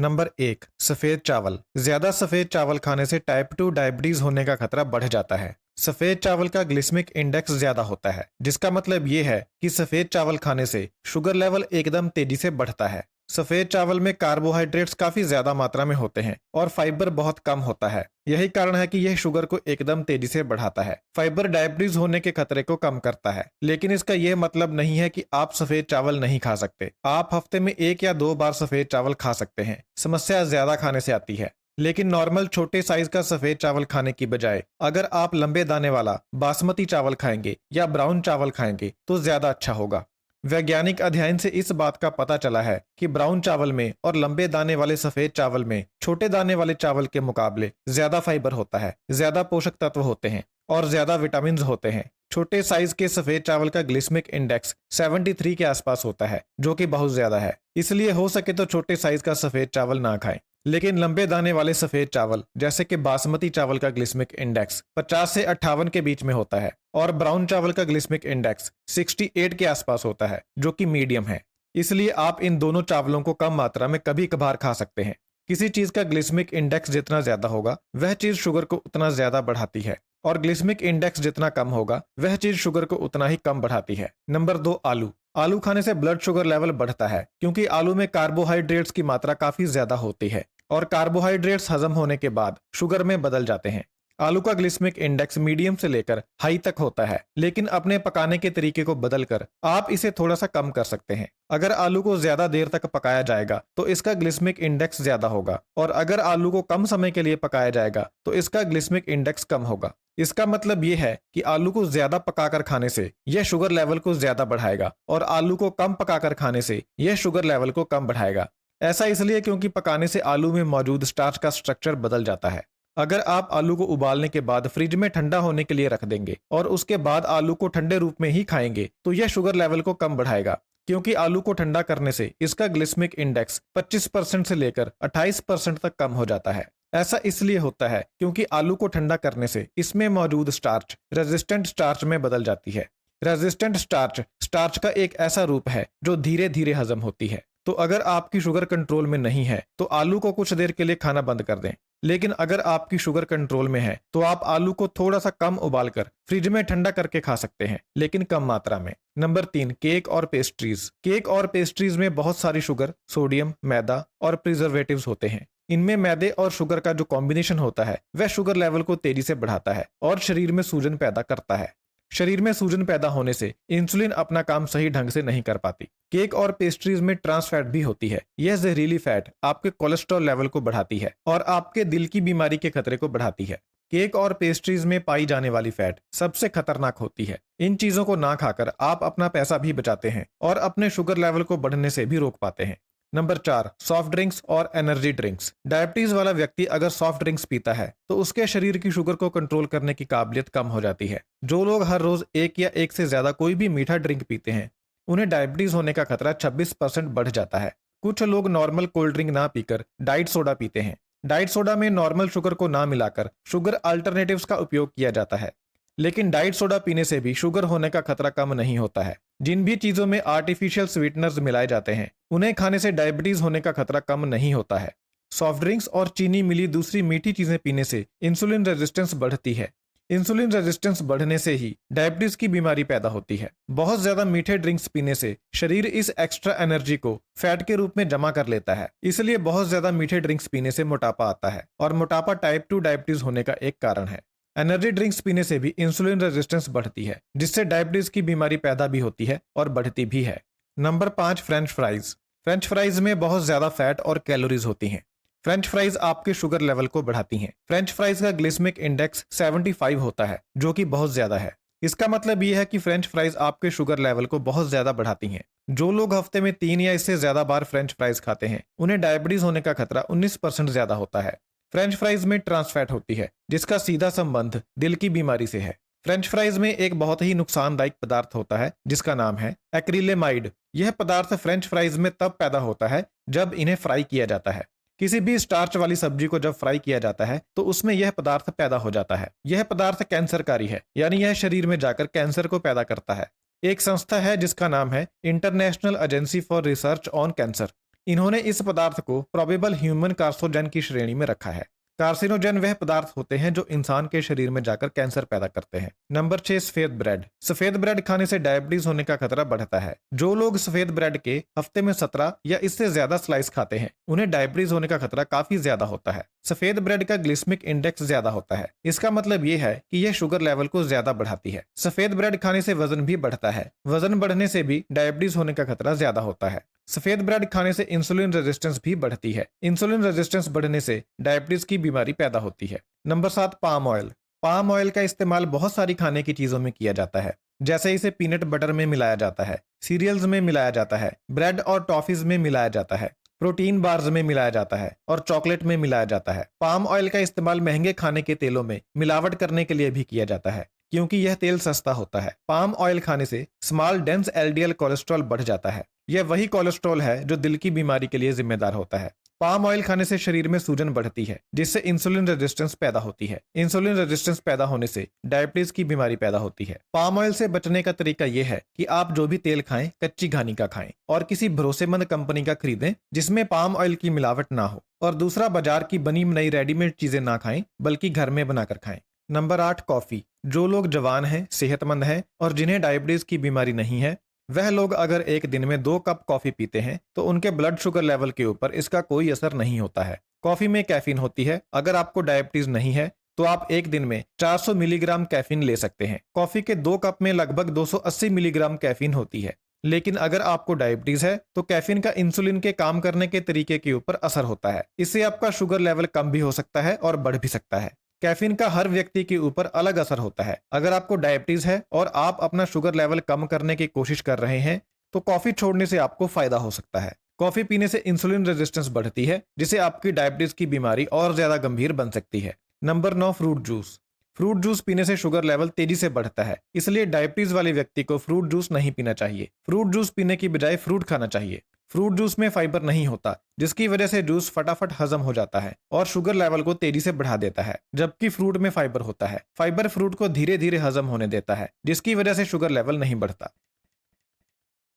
Number एक, सफेद चावल। ज्यादा सफेद चावल खाने से टाइप 2 डायबिटीज होने का खतरा बढ़ जाता है। सफेद चावल का ग्लिसेमिक इंडेक्स ज्यादा होता है, जिसका मतलब ये है कि सफेद चावल खाने से शुगर लेवल एकदम तेजी से बढ़ता है। सफेद चावल में कार्बोहाइड्रेट्स काफी ज्यादा मात्रा में होते हैं और फाइबर बहुत कम होता है। यही कारण है कि यह शुगर को एकदम तेजी से बढ़ाता है। फाइबर डायबिटीज होने के खतरे को कम करता है, लेकिन इसका यह मतलब नहीं है कि आप सफेद चावल नहीं खा सकते। आप हफ्ते में 1 या 2 बार सफेद चावल खा सकते हैं। समस्या ज्यादा खाने से आती है। लेकिन नॉर्मल छोटे साइज का सफेद चावल खाने की बजाय अगर आप लंबे दाने वाला बासमती चावल खाएंगे या ब्राउन चावल खाएंगे तो ज्यादा अच्छा होगा। वैज्ञानिक अध्ययन से इस बात का पता चला है कि ब्राउन चावल में और लंबे दाने वाले सफेद चावल में छोटे दाने वाले चावल के मुकाबले ज्यादा फाइबर होता है, ज्यादा पोषक तत्व होते हैं और ज्यादा विटामिन होते हैं। छोटे साइज के सफेद चावल का ग्लिसेमिक इंडेक्स 73 के आसपास होता है, जो कि बहुत ज्यादा है। इसलिए हो सके तो छोटे साइज का सफेद चावल ना खाएं। लेकिन लंबे दाने वाले सफेद चावल जैसे कि बासमती चावल का ग्लिसेमिक इंडेक्स 50 से 58 के बीच में होता है और ब्राउन चावल का ग्लिसेमिक इंडेक्स 68 के आसपास होता है, जो कि मीडियम है। इसलिए आप इन दोनों चावलों को कम मात्रा में कभी कभार खा सकते हैं। किसी चीज का ग्लिसेमिक इंडेक्स जितना ज्यादा होगा वह चीज शुगर को उतना ज्यादा बढ़ाती है, और ग्लिसेमिक इंडेक्स जितना कम होगा वह चीज शुगर को उतना ही कम बढ़ाती है। नंबर 2, आलू। आलू खाने से ब्लड शुगर लेवल बढ़ता है, क्योंकि आलू में कार्बोहाइड्रेट्स की मात्रा काफी ज्यादा होती है और कार्बोहाइड्रेट्स हजम होने के बाद शुगर में बदल जाते हैं। आलू का ग्लिसेमिक इंडेक्स मीडियम से लेकर हाई तक होता है, लेकिन अपने पकाने के तरीके को बदलकर आप इसे थोड़ा सा कम कर सकते हैं। अगर आलू को ज्यादा देर तक पकाया जाएगा तो इसका ग्लिसेमिक इंडेक्स ज्यादा होगा, और अगर आलू को कम समय के लिए पकाया जाएगा तो इसका ग्लिसेमिक इंडेक्स कम होगा। इसका मतलब ये है कि आलू को ज्यादा पकाकर खाने से यह शुगर लेवल को ज्यादा बढ़ाएगा और आलू को कम पकाकर खाने से यह शुगर लेवल को कम बढ़ाएगा। ऐसा इसलिए क्योंकि पकाने से आलू में मौजूद स्टार्च का स्ट्रक्चर बदल जाता है। अगर आप आलू को उबालने के बाद फ्रिज में ठंडा होने के लिए रख देंगे और उसके बाद आलू को ठंडे रूप में ही खाएंगे तो यह शुगर लेवल को कम बढ़ाएगा, क्योंकि आलू को ठंडा करने से इसका ग्लिसेमिक इंडेक्स 25% से लेकर 28% तक कम हो जाता है। ऐसा इसलिए होता है क्योंकि आलू को ठंडा करने से इसमें मौजूद स्टार्च रेजिस्टेंट स्टार्च में बदल जाती है। रेजिस्टेंट स्टार्च स्टार्च का एक ऐसा रूप है जो धीरे धीरे हजम होती है। तो अगर आपकी शुगर कंट्रोल में नहीं है तो आलू को कुछ देर के लिए खाना बंद कर दें। लेकिन अगर आपकी शुगर कंट्रोल में है तो आप आलू को थोड़ा सा कम उबालकर फ्रिज में ठंडा करके खा सकते हैं, लेकिन कम मात्रा में। नंबर 3, केक और पेस्ट्रीज। केक और पेस्ट्रीज में बहुत सारी शुगर, सोडियम, मैदा और प्रिजर्वेटिव्स होते हैं। इनमें मैदे और शुगर का जो कॉम्बिनेशन होता है वह शुगर लेवल को तेजी से बढ़ाता है और शरीर में सूजन पैदा करता है। शरीर में सूजन पैदा होने से इंसुलिन अपना काम सही ढंग से नहीं कर पाती। केक और पेस्ट्रीज में ट्रांस फैट भी होती है। यह जहरीली फैट आपके कोलेस्ट्रॉल लेवल को बढ़ाती है और आपके दिल की बीमारी के खतरे को बढ़ाती है। केक और पेस्ट्रीज में पाई जाने वाली फैट सबसे खतरनाक होती है। इन चीजों को ना खाकर आप अपना पैसा भी बचाते हैं और अपने शुगर लेवल को बढ़ने से भी रोक पाते हैं। नंबर 4, सॉफ्ट ड्रिंक्स और एनर्जी ड्रिंक्स। डायबिटीज वाला व्यक्ति अगर सॉफ्ट ड्रिंक्स पीता है तो उसके शरीर की शुगर को कंट्रोल करने की काबिलियत कम हो जाती है। जो लोग हर रोज एक या एक से ज्यादा कोई भी मीठा ड्रिंक पीते हैं उन्हें डायबिटीज होने का खतरा 26% बढ़ जाता है। कुछ लोग नॉर्मल कोल्ड ड्रिंक ना पीकर डाइट सोडा पीते हैं। डाइट सोडा में नॉर्मल शुगर को ना मिलाकर शुगर अल्टरनेटिव्स का उपयोग किया जाता है, लेकिन डाइट सोडा पीने से भी शुगर होने का खतरा कम नहीं होता है। जिन भी चीजों में आर्टिफिशियल स्वीटनर्स मिलाए जाते हैं उन्हें खाने से डायबिटीज होने का खतरा कम नहीं होता है। सॉफ्ट ड्रिंक्स और चीनी मिली दूसरी मीठी चीजें पीने से इंसुलिन रेजिस्टेंस बढ़ती है। इंसुलिन रेजिस्टेंस बढ़ने से ही डायबिटीज की बीमारी पैदा होती है। बहुत ज्यादा मीठे ड्रिंक्स पीने से शरीर इस एक्स्ट्रा एनर्जी को फैट के रूप में जमा कर लेता है। इसलिए बहुत ज्यादा मीठे ड्रिंक्स पीने से मोटापा आता है और मोटापा टाइप 2 डायबिटीज होने का एक कारण है। एनर्जी ड्रिंक्स पीने से भी इंसुलिन रेजिस्टेंस बढ़ती है, जिससे डायबिटीज की बीमारी पैदा भी होती है और बढ़ती भी है। Number 5, French fries. French fries में बहुत ज्यादा फैट और कैलोरीज होती हैं। फ्रेंच फ्राइज आपके शुगर लेवल को बढ़ाती हैं। फ्रेंच फ्राइज का ग्लिसेमिक इंडेक्स 75 होता है, जो कि बहुत ज्यादा है। इसका मतलब यह है कि फ्रेंच फ्राइज आपके शुगर लेवल को बहुत ज्यादा बढ़ाती हैं। जो लोग हफ्ते में 3 या इससे ज्यादा बार फ्रेंच फ्राइज खाते हैं उन्हें डायबिटीज होने का खतरा 19% ज्यादा होता है। फ्रेंच फ्राइज में ट्रांस फैट होती है, जिसका सीधा संबंध दिल की बीमारी से है। फ्रेंच फ्राइज में एक बहुत ही नुकसानदायक पदार्थ होता है जिसका नाम है एक्रिलेमाइड। यह पदार्थ फ्रेंच फ्राइज में तब पैदा होता है जब इन्हें फ्राई किया जाता है। किसी भी स्टार्च वाली सब्जी को जब फ्राई किया जाता है तो उसमें यह पदार्थ पैदा हो जाता है। यह पदार्थ कैंसरकारी है, यानी यह शरीर में जाकर कैंसर को पैदा करता है। एक संस्था है जिसका नाम है international agency for research on cancer. इन्होंने इस पदार्थ को प्रोबेबल ह्यूमन कार्सिनोजन की श्रेणी में रखा है। कार्सिनोजन वह पदार्थ होते हैं जो इंसान के शरीर में जाकर कैंसर पैदा करते हैं। नंबर 6, सफेद ब्रेड। सफेद ब्रेड खाने से डायबिटीज होने का खतरा बढ़ता है। जो लोग सफेद ब्रेड के हफ्ते में 17 या इससे ज्यादा स्लाइस खाते हैं, उन्हें डायबिटीज होने का खतरा काफी ज्यादा होता है। सफेद ब्रेड का ग्लिसमिक इंडेक्स ज्यादा होता है। इसका मतलब ये है कि यह शुगर लेवल को ज्यादा बढ़ाती है। सफेद ब्रेड खाने से वजन भी बढ़ता है। वजन बढ़ने से भी डायबिटीज होने का खतरा ज्यादा होता है। सफेद ब्रेड खाने से इंसुलिन रेजिस्टेंस भी बढ़ती है। इंसुलिन रेजिस्टेंस बढ़ने से डायबिटीज की बीमारी पैदा होती है। Number 7, palm oil. Palm oil का इस्तेमाल बहुत सारी खाने की चीजों में किया जाता है। जैसे इसे पीनट बटर में मिलाया जाता है, सीरियल्स में मिलाया जाता है, ब्रेड और टॉफीज में मिलाया जाता है, प्रोटीन बार्स में मिलाया जाता है और चॉकलेट में मिलाया जाता है। पाम ऑयल का इस्तेमाल महंगे खाने के तेलों में मिलावट करने के लिए भी किया जाता है, क्योंकि यह तेल सस्ता होता है। पाम ऑयल खाने से स्मॉल डेंस एलडीएल कोलेस्ट्रॉल बढ़ जाता है। यह वही कोलेस्ट्रॉल है जो दिल की बीमारी के लिए जिम्मेदार होता है। पाम ऑयल खाने से शरीर में सूजन बढ़ती है, जिससे इंसुलिन रेजिस्टेंस पैदा होती है। इंसुलिन रेजिस्टेंस पैदा होने से डायबिटीज की बीमारी पैदा होती है। पाम ऑयल से बचने का तरीका यह है कि आप जो भी तेल खाएं, कच्ची घानी का खाएं और किसी भरोसेमंद कंपनी का खरीदें जिसमें पाम ऑयल की मिलावट ना हो। और दूसरा, बाजार की बनी बनाई रेडीमेड चीजें ना खाएं, बल्कि घर में बनाकर खाएं। Number 8, coffee. जो लोग जवान हैं, सेहतमंद हैं और जिन्हें डायबिटीज की बीमारी नहीं है, वह लोग अगर एक दिन में 2 कप कॉफी पीते हैं तो उनके ब्लड शुगर लेवल के ऊपर इसका कोई असर नहीं होता है। कॉफी में कैफीन होती है। अगर आपको डायबिटीज नहीं है तो आप एक दिन में 400 मिलीग्राम कैफीन ले सकते हैं। कॉफी के 2 कप में लगभग 280 मिलीग्राम कैफीन होती है। लेकिन अगर आपको डायबिटीज है तो कैफीन का इंसुलिन के काम करने के तरीके के ऊपर असर होता है। इससे आपका शुगर लेवल कम भी हो सकता है और बढ़ भी सकता है। कैफीन का हर व्यक्ति के ऊपर अलग असर होता है। अगर आपको डायबिटीज है और आप अपना शुगर लेवल कम करने की कोशिश कर रहे हैं तो कॉफी छोड़ने से आपको फायदा हो सकता है। कॉफी पीने से इंसुलिन रेजिस्टेंस बढ़ती है, जिससे आपकी डायबिटीज की बीमारी और ज्यादा गंभीर बन सकती है। Number 9, fruit juice. Fruit juice पीने से शुगर लेवल तेजी से बढ़ता है, इसलिए डायबिटीज वाले व्यक्ति को फ्रूट जूस नहीं पीना चाहिए। फ्रूट जूस पीने की बजाय फ्रूट खाना चाहिए। फ्रूट जूस में फाइबर नहीं होता, जिसकी वजह से जूस फटाफट हजम हो जाता है और शुगर लेवल को तेजी से बढ़ा देता है। जबकि फ्रूट में फाइबर होता है। फाइबर फ्रूट को धीरे धीरे हजम होने देता है, जिसकी वजह से शुगर लेवल नहीं बढ़ता।